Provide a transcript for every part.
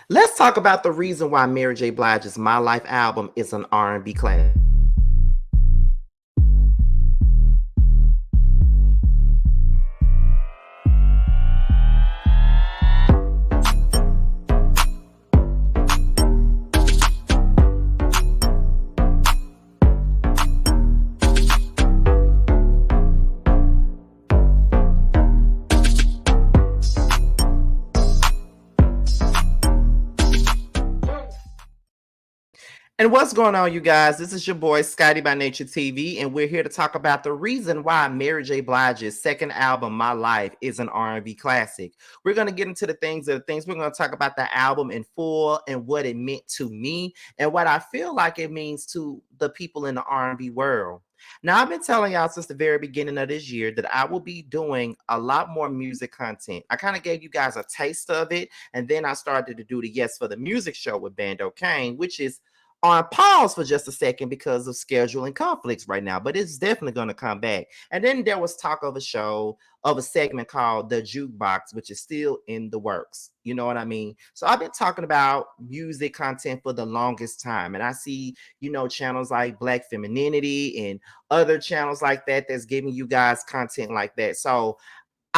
Let's talk about the reason why Mary J. Blige's My Life album is an R&B classic. And what's going on, you guys? This is your boy Scotty by Nature TV, and we're here to talk about the reason why Mary J. Blige's second album, My Life, is an R&B classic. We're going to get into the things. We're going to talk about the album in full and what it meant to me and what I feel like it means to the people in the R&B world. Now, I've been telling y'all since the very beginning of this year that I will be doing a lot more music content. I kind of gave you guys a taste of it, and then I started to do the Yes for the Music show with Bando Kane, which is on pause for just a second because of scheduling conflicts right now, but it's definitely going to come back. And then there was talk of a segment called The Jukebox, which is still in the works. You know what I mean? So I've been talking about music content for the longest time. And I see, channels like Black Femininity and other channels like that that's giving you guys content like that. So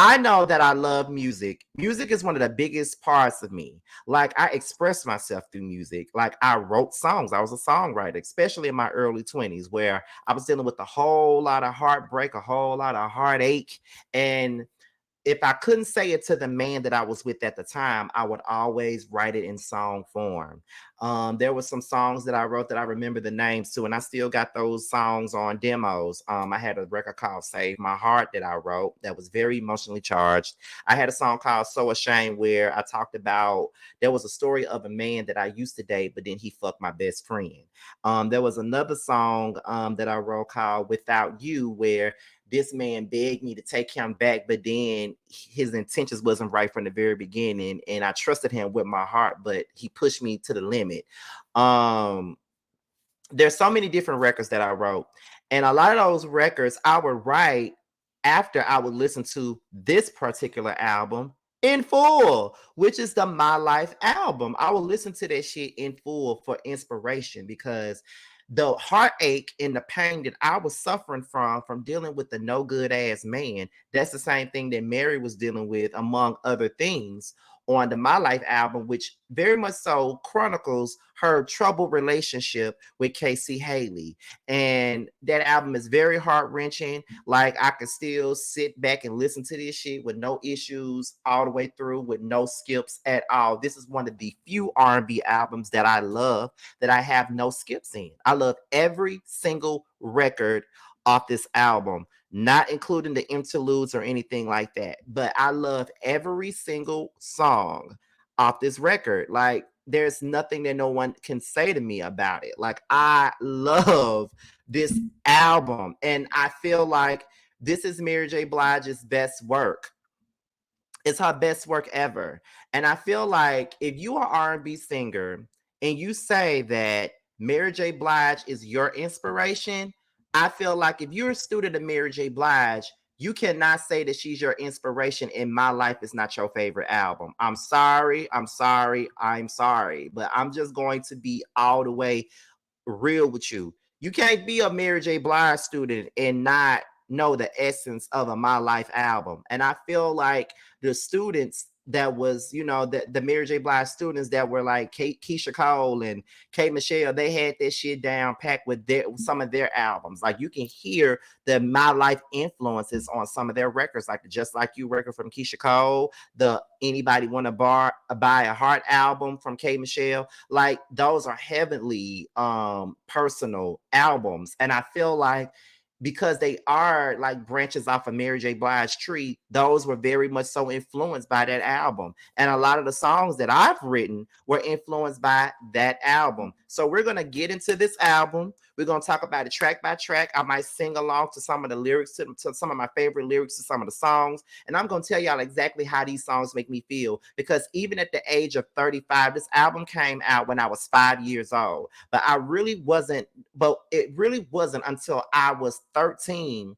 I know that I love music. Music is one of the biggest parts of me. Like, I express myself through music. Like, I wrote songs. I was a songwriter, especially in my early 20s, where I was dealing with a whole lot of heartbreak, a whole lot of heartache. And if I couldn't say it to the man that I was with at the time, I would always write it in song form. There were some songs that I wrote that I remember the names to, and I still got those songs on demos. I had a record called Save My Heart that I wrote that was very emotionally charged. I had a song called So Ashamed where I talked about there was a story of a man that I used to date, but then he fucked my best friend. There was another song that I wrote called Without You where this man begged me to take him back, but then his intentions wasn't right from the very beginning, and I trusted him with my heart, but he pushed me to the limit. Um, there's so many different records that I wrote, and a lot of those records I would write after I would listen to this particular album in full, which is the My Life album. I will listen to that shit in full for inspiration because the heartache and the pain that I was suffering from dealing with the no good ass man, that's the same thing that Mary was dealing with, among other things, on the My Life album, which very much so chronicles her troubled relationship with Casey Haley. And that album is very heart wrenching. Like, I could still sit back and listen to this shit with no issues all the way through, with no skips at all. This is one of the few R&B albums that I love that I have no skips in. I love every single record off this album, not including the interludes or anything like that. But I love every single song off this record. Like, there's nothing that no one can say to me about it. Like, I love this album, and I feel like this is Mary J. Blige's best work. It's her best work ever. And I feel like if you are R&B singer and you say that Mary J. Blige is your inspiration, I feel like if you're a student of Mary J. Blige, you cannot say that she's your inspiration and My Life is not your favorite album. I'm sorry, I'm sorry, I'm sorry, but I'm just going to be all the way real with you. You can't be a Mary J. Blige student and not know the essence of a My Life album. And I feel like the students that was, the Mary J. Blige students that were like Keisha Cole and K Michelle, they had that shit down packed with some of their albums. Like, you can hear the My Life influences on some of their records, like the Just Like You record from Keisha Cole, the Anybody Wanna Buy a Heart album from K Michelle. Like, those are heavenly personal albums, and I feel like because they are like branches off of Mary J. Blige's tree, those were very much so influenced by that album. And a lot of the songs that I've written were influenced by that album. So we're going to get into this album. We're going to talk about it track by track. I might sing along to some of the lyrics, to some of my favorite lyrics to some of the songs. And I'm going to tell y'all exactly how these songs make me feel. Because even at the age of 35, this album came out when I was 5 years old. But it really wasn't until I was 13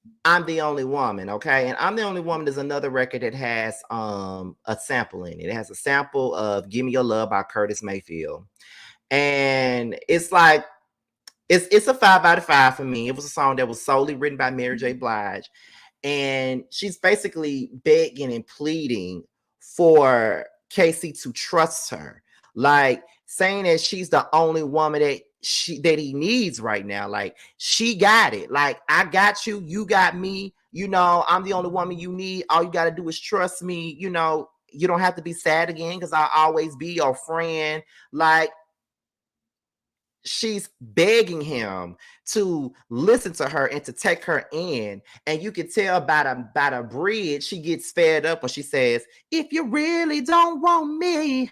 I'm the Only Woman, okay? And I'm the Only Woman is another record that has a sample in it. It has a sample of Give Me Your Love by Curtis Mayfield. And it's like it's a 5 out of 5 for me. It was a song that was solely written by Mary J. Blige. And she's basically begging and pleading for Casey to trust her, like saying that she's the only woman that he needs right now. Like, she got it. Like, I got you, you got me. I'm the only woman you need. All you got to do is trust me. You don't have to be sad again because I'll always be your friend. Like, she's begging him to listen to her and to take her in. And you can tell by the bridge, she gets fed up when she says, if you really don't want me,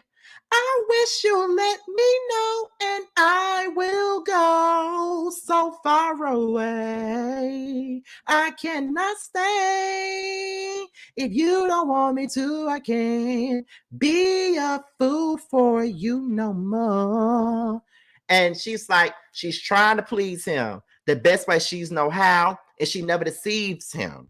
I wish you'll let me know and I will go so far away. I cannot stay. If you don't want me to, I can't be a fool for you no more. And she's like, she's trying to please him the best way she's know how, and she never deceives him.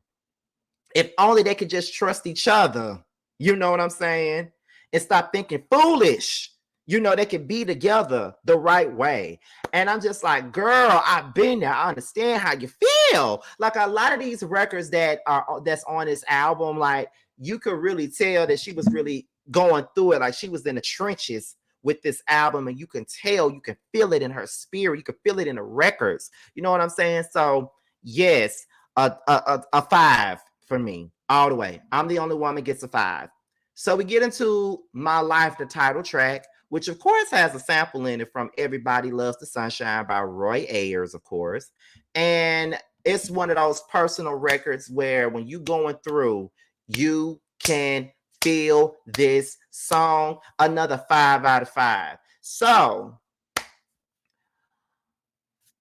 If only they could just trust each other, you know what I'm saying? And stop thinking foolish. They could be together the right way. And I'm just like, girl, I've been there. I understand how you feel. Like, a lot of these records that's on this album, like, you could really tell that she was really going through it. Like, she was in the trenches with this album, and you can tell, you can feel it in her spirit, you can feel it in the records. You know what I'm saying? So yes, a 5 for me all the way. I'm the Only Woman gets a 5. So we get into My Life, the title track, which of course has a sample in it from Everybody Loves the Sunshine by Roy Ayers, of course. And it's one of those personal records where when you going through, you can feel this song. Another 5 out of 5. So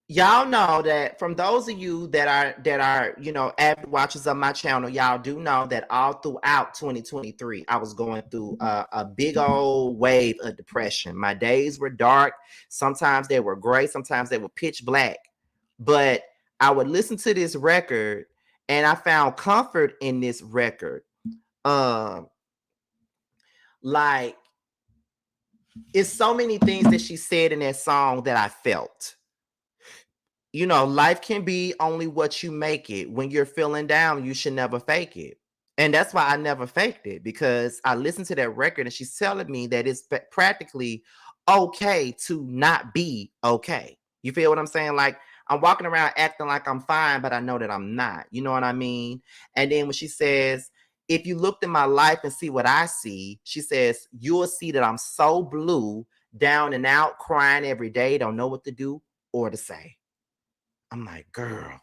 y'all know that, from those of you that are avid watchers of my channel, y'all do know that all throughout 2023 I was going through a big old wave of depression. My days were dark. Sometimes they were gray, sometimes they were pitch black, but I would listen to this record and I found comfort in this record. Like, it's so many things that she said in that song that I felt. Life can be only what you make it. When you're feeling down, you should never fake it. And that's why I never faked it, because I listened to that record and she's telling me that it's practically okay to not be okay. You feel what I'm saying? Like, I'm walking around acting like I'm fine, but I know that I'm not. You know what I mean? And then when she says, if you looked in my life and see what I see, she says, you'll see that I'm so blue, down and out, crying every day, don't know what to do or to say. I'm like, girl,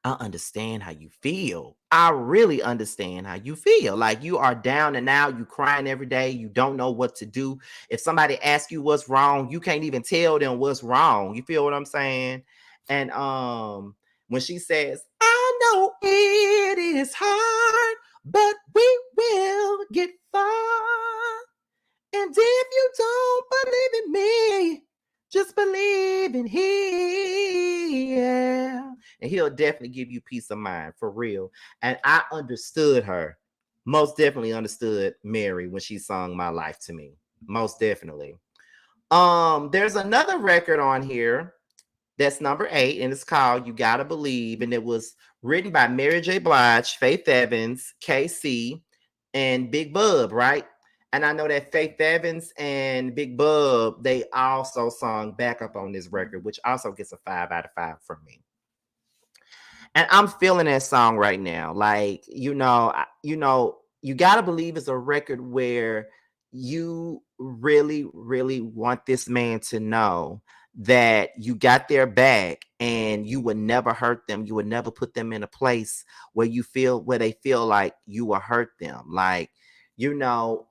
I understand how you feel. I really understand how you feel. Like, you are down and out, you crying every day, you don't know what to do. If somebody asks you what's wrong, you can't even tell them what's wrong. You feel what I'm saying? And when she says, I know it is hard, but we will get far. And if you don't believe in me, just believe in him. And he'll definitely give you peace of mind, for real. And I understood her. Most definitely understood Mary when she sung My Life to me. Most definitely. There's another record on here that's number 8, and it's called You Gotta Believe. And it was written by Mary J. Blige, Faith Evans, KC, and Big Bub, right? And I know that Faith Evans and Big Bub, they also sung backup on this record, which also gets a 5 out of 5 from me. And I'm feeling that song right now. Like, You Gotta Believe is a record where you really, really want this man to know that you got their back and you would never hurt them. You would never put them in a place where they feel like you will hurt them. Like,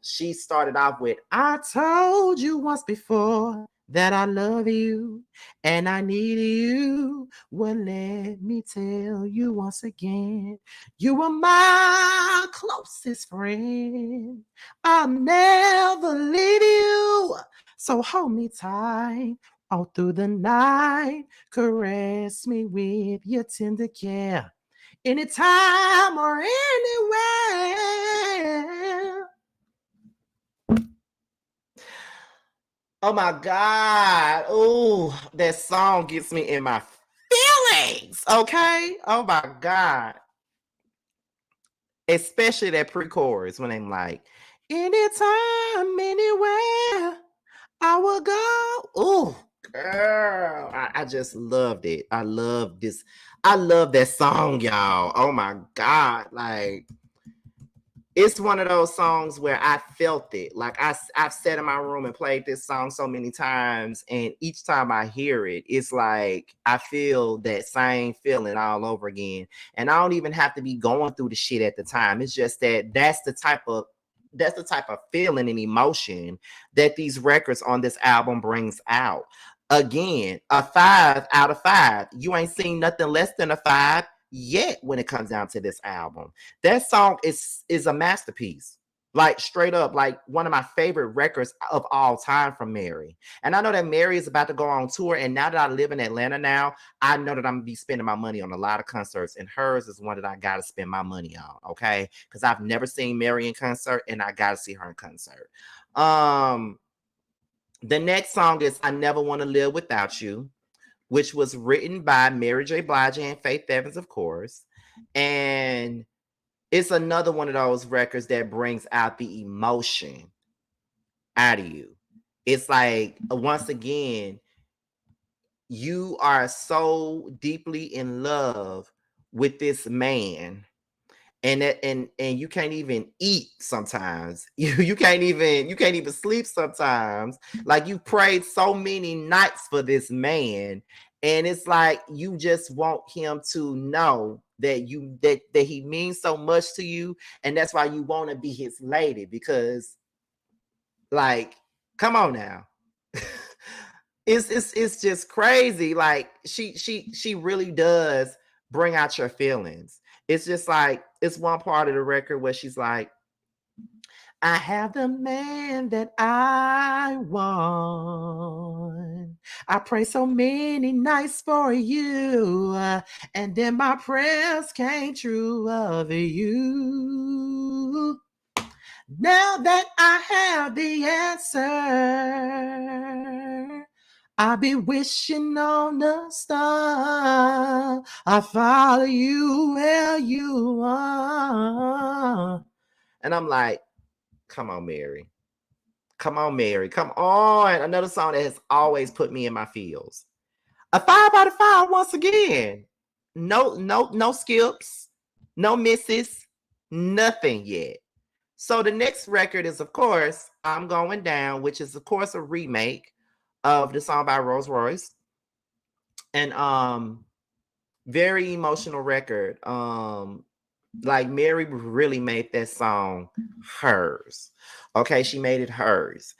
she started off with, I told you once before that I love you and I need you. Well, let me tell you once again, you are my closest friend. I'll never leave you. So hold me tight All through the night, caress me with your tender care. Anytime or anywhere. Oh my God. Oh, that song gets me in my feelings. Okay. Oh my God. Especially that pre-chorus when I'm like, anytime, anywhere, I will go. Oh, girl. I just loved it. I love this. I love that song, y'all. Oh my God. Like, it's one of those songs where I felt it. Like I've sat in my room and played this song so many times, and each time I hear it, it's like I feel that same feeling all over again. And I don't even have to be going through the shit at the time. It's just that that's the type of feeling and emotion that these records on this album brings out. Again, a 5 out of 5. You ain't seen nothing less than a 5 yet when it comes down to this album. That song is a masterpiece. Like straight up, like one of my favorite records of all time from Mary. And I know that Mary is about to go on tour. And now that I live in Atlanta now, I know that I'm gonna be spending my money on a lot of concerts. And hers is one that I gotta spend my money on, okay? Because I've never seen Mary in concert and I gotta see her in concert. The next song is I Never Want to Live Without You, which was written by Mary J. Blige and Faith Evans, of course. And it's another one of those records that brings out the emotion out of you. It's like, once again, you are so deeply in love with this man, and you can't even eat sometimes. You can't even sleep sometimes. Like you prayed so many nights for this man, and it's like you just want him to know that he means so much to you, and that's why you want to be his lady, because like, come on now. It's just crazy. Like she really does bring out your feelings. It's just like, it's one part of the record where she's like, I have the man that I want. I pray so many nights for you, and then my prayers came true of you. Now that I have the answer, I be wishing on the star. I follow you where you are. And I'm like, come on, Mary. Come on, Mary. Come on. Another song that has always put me in my feels. A 5 out of 5 once again. No skips, no misses, nothing yet. So the next record is, of course, I'm Going Down, which is, of course, a remake of the song by Rolls Royce. And very emotional record. Like Mary really made that song hers. Okay, she made it hers.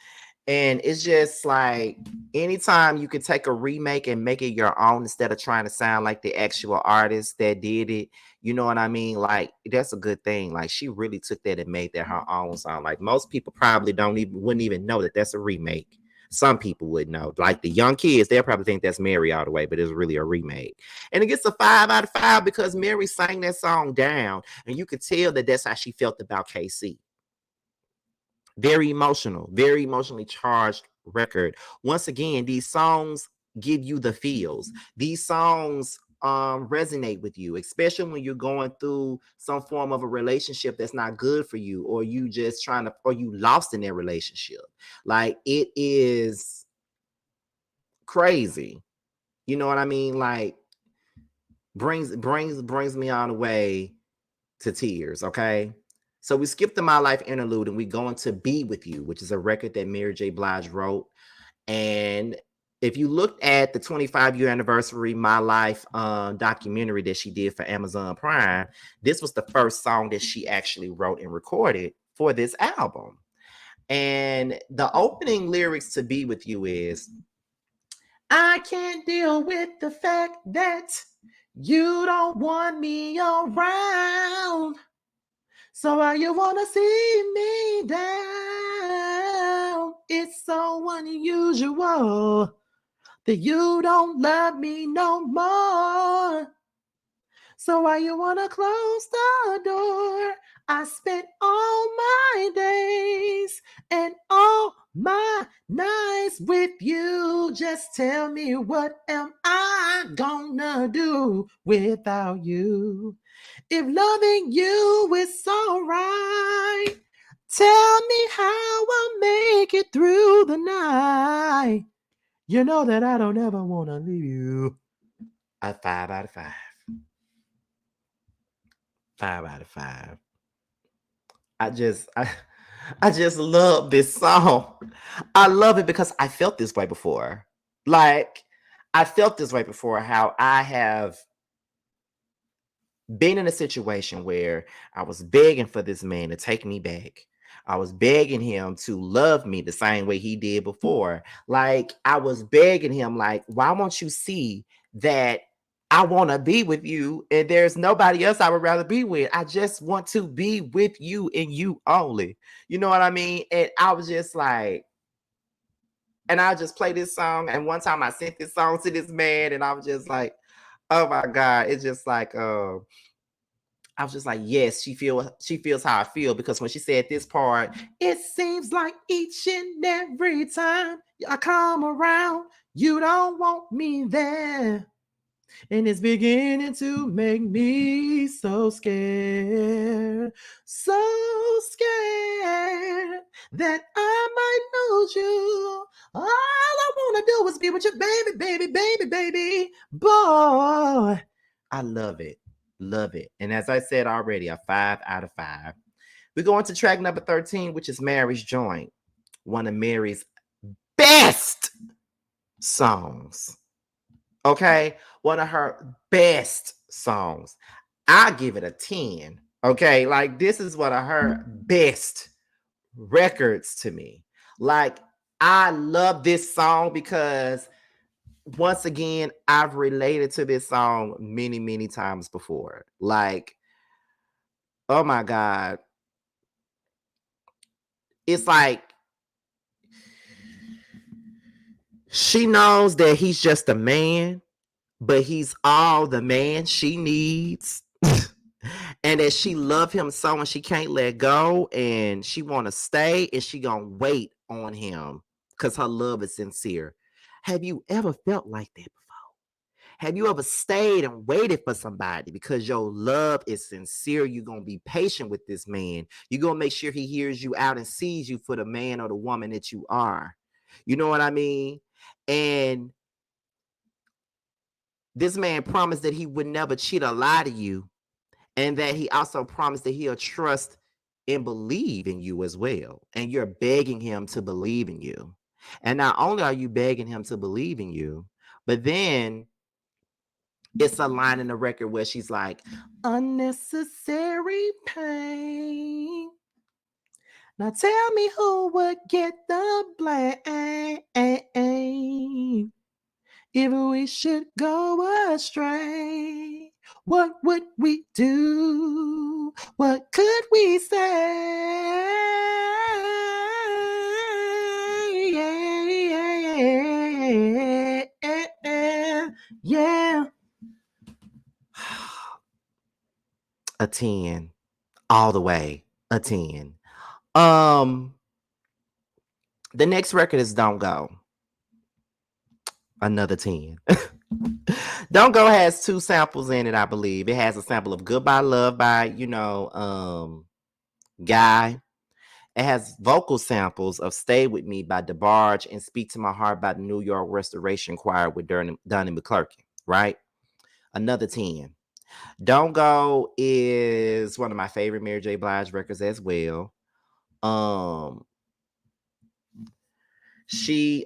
And it's just like, anytime you can take a remake and make it your own instead of trying to sound like the actual artist that did it, you know what I mean? Like, that's a good thing. Like, she really took that and made that her own song. Like, most people probably wouldn't even know that that's a remake. Some people would know. Like the young kids, they'll probably think that's Mary all the way, but it's really a remake. And it gets a 5 out of 5 because Mary sang that song down, and you could tell that that's how she felt about KC. Very emotional, very emotionally charged record. Once again, these songs give you the feels. These songs resonate with you, especially when you're going through some form of a relationship that's not good for you, or you just trying to, or you lost in that relationship. Like, it is crazy. You know what I mean? Like, brings me all the way to tears. Okay. So we skip the My Life interlude and we go into Be With You, which is a record that Mary J. Blige wrote. And if you looked at the 25-year anniversary My Life documentary that she did for Amazon Prime, this was the first song that she actually wrote and recorded for this album. And the opening lyrics to Be With You is, I can't deal with the fact that you don't want me around. So why you wanna see me down? It's so unusual that you don't love me no more. So why you wanna close the door? I spent all my days and all my nights with you. Just tell me, what am I gonna do without you? If loving you is alright, tell me how I'll make it through the night. You know that I don't ever wanna leave you. A 5 out of 5. 5 out of 5. I just I, I just love this song. I love it because I felt this way before. Like, I felt this way before, how I have been in a situation where I was begging for this man to take me back. I was begging him to love me the same way he did before. Like, I was begging him, like, why won't you see that I want to be with you and there's nobody else I would rather be with? I just want to be with you and you only. You know what I mean? And I was just like, and I just play this song. And one time I sent this song to this man, and I was just like, oh my God. It's just like, I was just like, yes, she feels how I feel, because when she said this part, it seems like each and every time I come around, you don't want me there. And it's beginning to make me so scared, so scared that I might lose you. All I want to do is be with you, baby, baby, baby, baby, boy. I love it. Love it. And as I said already, a 5 out of 5. We go into track number 13, which is Mary's Joint, one of Mary's best songs. Okay, one of her best songs. I give it a 10. Okay, like, this is one of her best records to me. Like, I love this song because, once again, I've related to this song many, many times before. Like, oh my God. It's like she knows that he's just a man, but he's all the man she needs. And that she love him so and she can't let go, and she want to stay, and she gonna wait on him because her love is sincere. Have you ever felt like that before? Have you ever stayed and waited for somebody because your love is sincere? You're gonna be patient with this man. You're gonna make sure he hears you out and sees you for the man or the woman that you are. You know what I mean? And this man promised that he would never cheat or lie to you, and that he also promised that he'll trust and believe in you as well. And you're begging him to believe in you. And not only are you begging him to believe in you, but then it's a line in the record where she's like, unnecessary pain. Now tell me who would get the blame if we should go astray. What would we do? What could we say? Yeah. A 10. All the way. A 10. The next record is Don't Go. Another 10. Don't Go has 2 samples in it, I believe. It has a sample of Goodbye Love by, Guy. It has vocal samples of Stay With Me by Blige and Speak to My Heart by the New York Restoration Choir with Donnie McClurkin, right? Another 10. Don't Go is one of my favorite Mary J. Blige records as well. She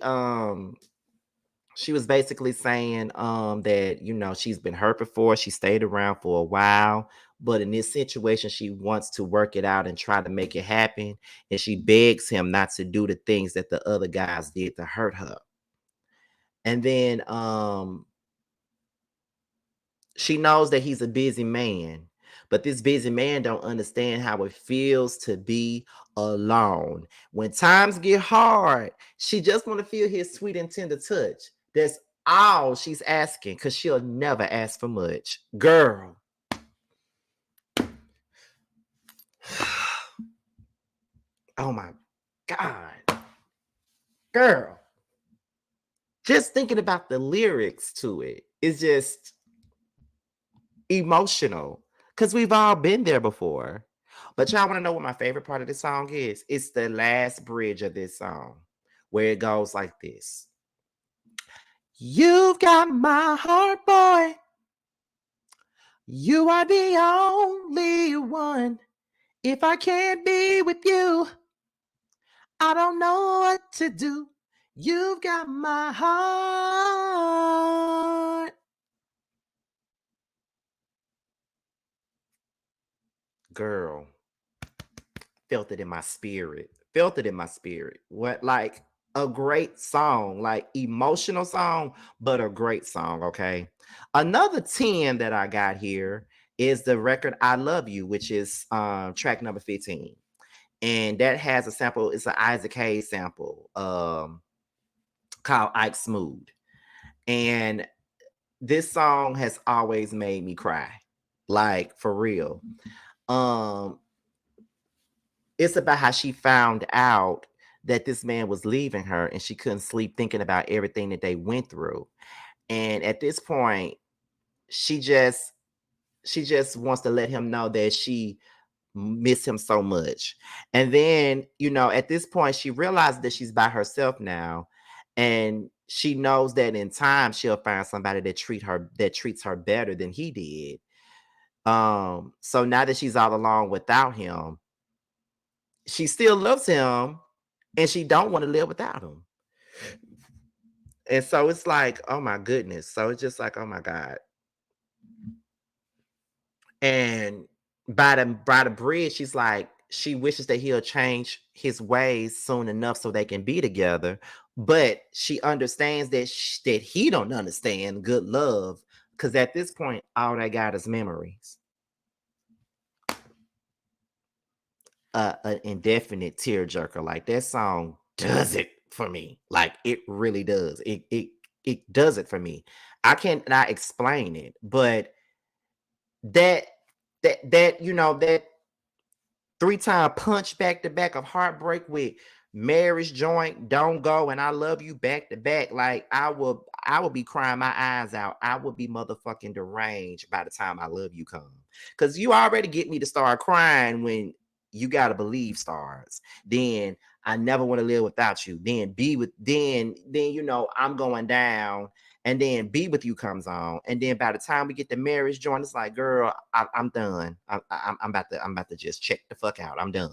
was basically saying that, she's been hurt before. She stayed around for a while, but in this situation, she wants to work it out and try to make it happen. And she begs him not to do the things that the other guys did to hurt her. And then she knows that he's a busy man, but this busy man don't understand how it feels to be alone. When times get hard, she just want to feel his sweet and tender touch. That's all she's asking, because she'll never ask for much. Girl. Oh my God. Girl. Just thinking about the lyrics to it is just emotional. Because we've all been there before. But y'all want to know what my favorite part of this song is? It's the last bridge of this song, where it goes like this. You've got my heart, boy. You are the only one. If I can't be with you, I don't know what to do. You've got my heart. Girl, felt it in my spirit. Felt it in my spirit. What, like, a great song, like emotional song, but a great song, okay? Another 10 that I got here is the record I Love You, which is track number 15. And that has a sample, it's an Isaac Hayes sample called Ike Smooth. And this song has always made me cry. Like, for real. Um it's about how she found out that this man was leaving her and she couldn't sleep thinking about everything that they went through. And at this point, she just she just wants to let him know that she miss him so much. And then, at this point, she realizes that she's by herself now. And she knows that in time she'll find somebody that treats her better than he did. So now that she's all alone without him, she still loves him and she don't want to live without him. And so it's like, oh my goodness. So it's just like, oh my God. And by the bridge, she's like, she wishes that he'll change his ways soon enough so they can be together. But she understands that he don't understand good love, because at this point, all they got is memories. An indefinite tearjerker. Like, that song does it for me. Like, it really does. It does it for me. I cannot explain it, but that that 3-time punch back to back of heartbreak with marriage joint, don't go, and I love you back to back. Like, I will be crying my eyes out. I will be motherfucking deranged by the time I love you come. Cause you already get me to start crying when you gotta believe stars. Then I never want to live without you. Then I'm going down. And then Be With You comes on, and then by the time we get the marriage joint, it's like, girl, I'm done. I'm about to just check the fuck out. I'm done.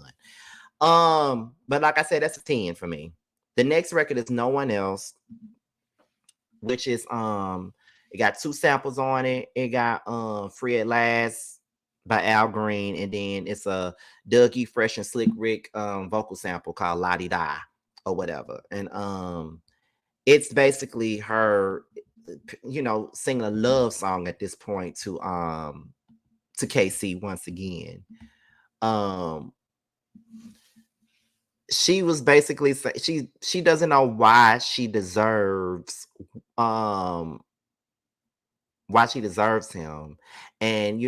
But like I said, that's a 10 for me. The next record is No One Else, which is it got 2 samples on it. It got Free at Last by Al Green, and then it's a Dougie Fresh and Slick Rick vocal sample called La Di Da or whatever. And it's basically her, singing a love song at this point to KC once again. She was basically she doesn't know um why she deserves him. And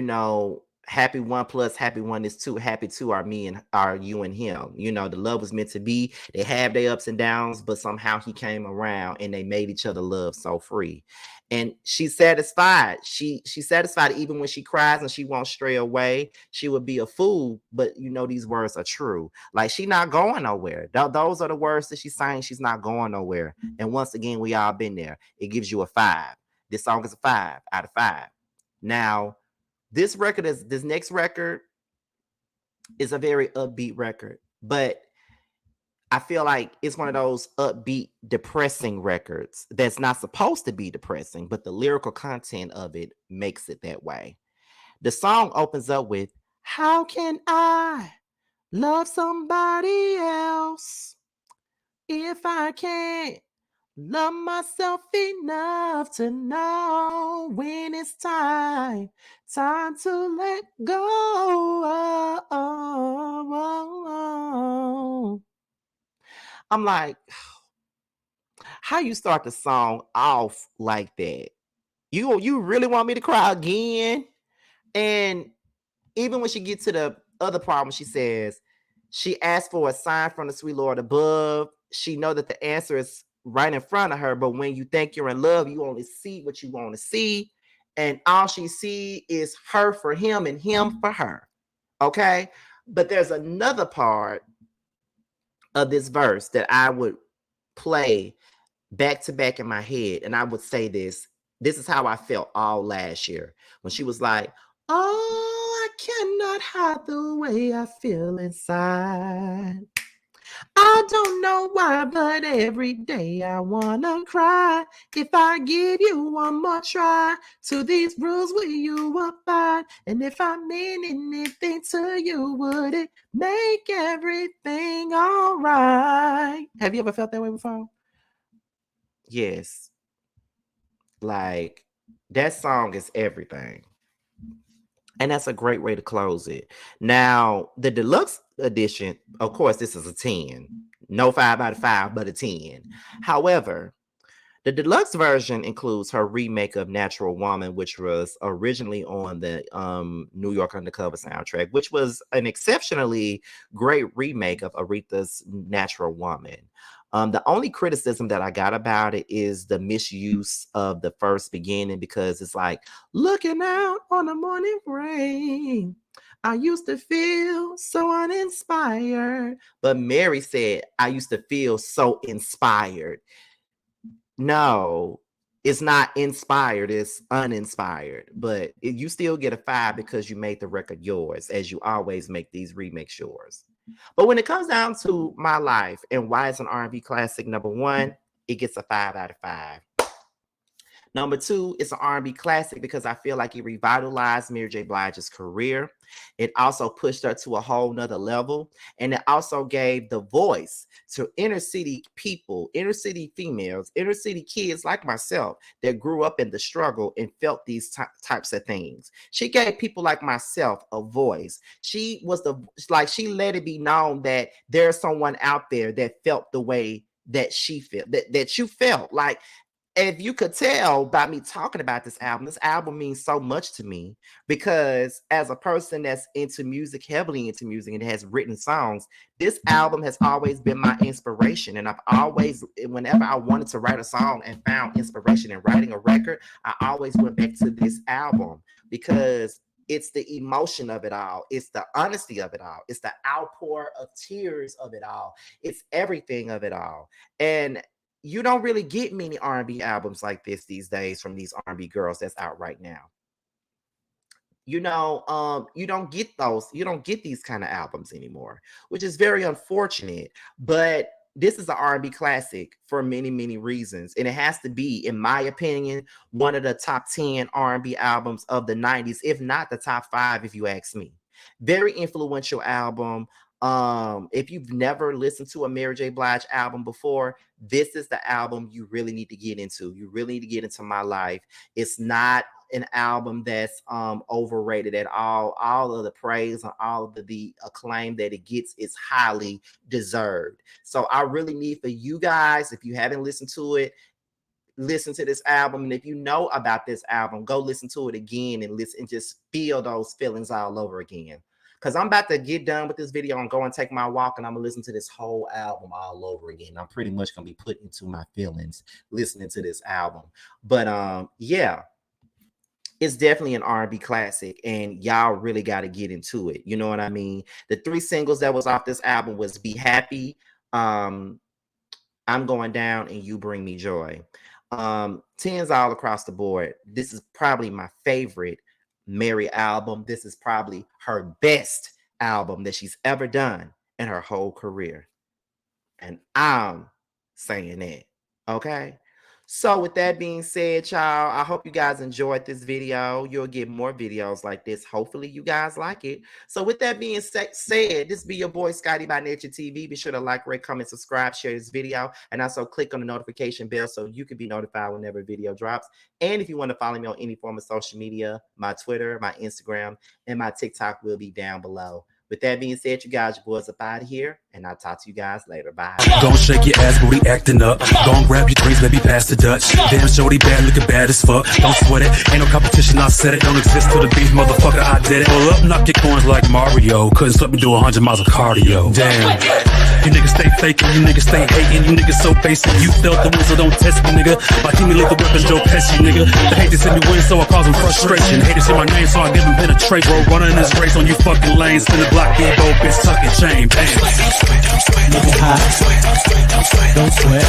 happy one plus happy one is two. Happy two are you and him. The love was meant to be. They have their ups and downs, but somehow he came around and they made each other love so free. And she's satisfied. She's satisfied even when she cries and she won't stray away. She would be a fool, but these words are true. Like, she not going nowhere. Those are the words that she's saying. She's not going nowhere. And once again, we all been there. It gives you a 5. This song is a 5 out of 5. Now, this next record is a very upbeat record, but I feel like it's one of those upbeat, depressing records that's not supposed to be depressing, but the lyrical content of it makes it that way. The song opens up with, "How can I love somebody else if I can't love myself enough to know when it's time to let go." I'm like, how you start the song off like that? You really want me to cry again? And even when she gets to the other problem, she says she asked for a sign from the sweet Lord above. She know that the answer is right in front of her, but when you think you're in love, you only see what you want to see, and all she see is her for him and him for her. Okay, but there's another part of this verse that I would play back to back in my head, and I would say this. This is how I felt all last year when she was like, "Oh, I cannot hide the way I feel inside. I don't know why, but every day I wanna cry. If I give you one more try, to these rules will you abide? And if I mean anything to you, would it make everything all right?" Have you ever felt that way before? Yes. Like, that song is everything. And that's a great way to close it. Now, the deluxe edition, of course, this is a 10. No 5 out of 5, but a 10. However, the deluxe version includes her remake of Natural Woman, which was originally on the New York Undercover soundtrack, which was an exceptionally great remake of Aretha's Natural Woman. The only criticism that I got about it is the misuse of the first beginning, because it's like, looking out on the morning rain, I used to feel so uninspired. But Mary said, I used to feel so inspired. No, it's not inspired, it's uninspired. But you still get a 5 because you made the record yours, as you always make these remakes yours. But when it comes down to my life and why it's an R&B classic, number one, it gets a 5 out of 5. Number two, it's an R&B classic because I feel like it revitalized Mary J. Blige's career. It also pushed her to a whole nother level. And it also gave the voice to inner city people, inner city females, inner city kids like myself that grew up in the struggle and felt these types of things. She gave people like myself a voice. She was she let it be known that there's someone out there that felt the way that she felt, that you felt. Like, if you could tell by me talking about this album means so much to me, because as a person that's into music, heavily into music, and has written songs, this album has always been my inspiration. And I've always, whenever I wanted to write a song and found inspiration in writing a record, I always went back to this album because it's the emotion of it all. It's the honesty of it all. It's the outpour of tears of it all. It's everything of it all. And you don't really get many R&B albums like this these days from these R&B girls that's out right now. You don't get those, you don't get these kind of albums anymore, which is very unfortunate. But this is an R&B classic for many, many reasons. And it has to be, in my opinion, one of the top 10 R&B albums of the 90s, if not the top 5, if you ask me. Very influential album. If you've never listened to a Mary J. Blige album before, this is the album you really need to get into. You really need to get into My Life. It's not an album that's overrated at all. All of the praise and all of the acclaim that it gets is highly deserved. So I really need for you guys, if you haven't listened to it, listen to this album. And if you know about this album, go listen to it again and listen and just feel those feelings all over again. Because I'm about to get done with this video and go and take my walk, and I'm gonna listen to this whole album all over again. I'm pretty much gonna be put into my feelings listening to this album. But yeah, it's definitely an R&B classic, and y'all really got to get into it. You know what I mean? The 3 singles that was off this album was Be Happy, I'm Going Down, and You Bring Me Joy. 10s all across the board. This is probably my favorite Mary album. This is probably her best album that she's ever done in her whole career. And I'm saying that. Okay. So with that being said, y'all, I hope you guys enjoyed this video. You'll get more videos like this. Hopefully you guys like it. So with that being said, this be your boy Scotty by Nature TV. Be sure to like, rate, comment, subscribe, share this video, and also click on the notification bell so you can be notified whenever a video drops. And if you want to follow me on any form of social media, my Twitter, my Instagram, and my TikTok will be down below. With that being said, you guys, your boys up out of here, and I'll talk to you guys later. Bye. Gon' shake your ass, booty acting up. Gon' grab your drinks, let me pass the Dutch. Damn, shorty bad, looking bad as fuck. Don't sweat it, ain't no competition, I said it. Don't exist to the beef, motherfucker, I did it. Pull up, knock your coins like Mario. Couldn't slip me do 100 miles of cardio. Damn. You niggas stay faking, you niggas stay hating, you niggas so basic. You felt the win, so don't test me, nigga. My team lethal weapon, Joe Pesci, nigga. They hate to see me win, so I cause them frustration. Hate to see my name, so I give them penetration. Bro, running this race on you fucking lanes. Spin the block, big old bitch, tucking chain, bam. Nigga hot, don't sweat.